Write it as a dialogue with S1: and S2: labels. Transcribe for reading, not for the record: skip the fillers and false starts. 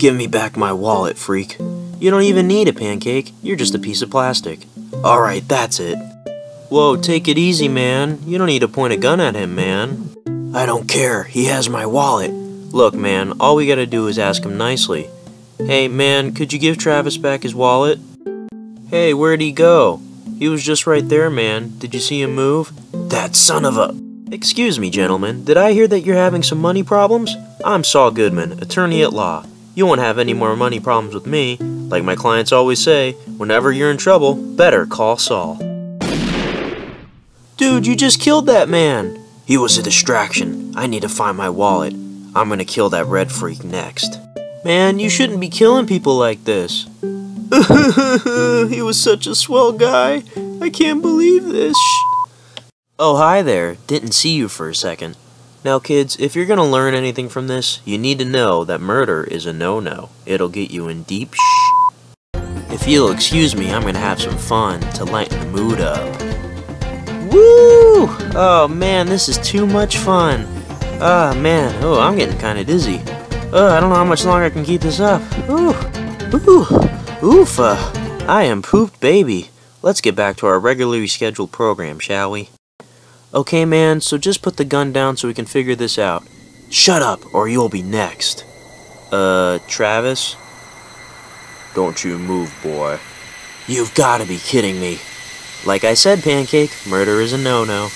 S1: Give me back my wallet, freak. You don't even need a pancake, you're just a piece of plastic. Alright, that's it. Whoa, take it easy, man. You don't need to point a gun at him, man. I don't care, he has my wallet. Look, man, all we gotta do is ask him nicely. Hey, man, could you give Travis back his wallet? Hey, where'd he go? He was just right there, man. Did you see him move? That son of a... Excuse me, gentlemen. Did I hear that you're having some money problems? I'm Saul Goodman, attorney at law. You won't have any more money problems with me. Like my clients always say, whenever you're in trouble, better call Saul. Dude, you just killed that man. He was a distraction. I need to find my wallet. I'm gonna kill that red freak next. Man, you shouldn't be killing people like this. He was such a swell guy. I can't believe this. Oh, hi there. Didn't see you for a second. Now, kids, if you're gonna learn anything from this, you need to know that murder is a no-no. It'll get you in deep If you'll excuse me, I'm gonna have some fun to lighten the mood up. Woo! Oh, man, this is too much fun. Ah, man. Oh, I'm getting kinda dizzy. I don't know how much longer I can keep this up. Ooh. Ooh. Oofa. I am pooped baby. Let's get back to our regularly scheduled program, shall we? Okay, man, so just put the gun down so we can figure this out. Shut up, or you'll be next. Travis? Don't you move, boy. You've gotta be kidding me. Like I said, Pancake, murder is a no-no.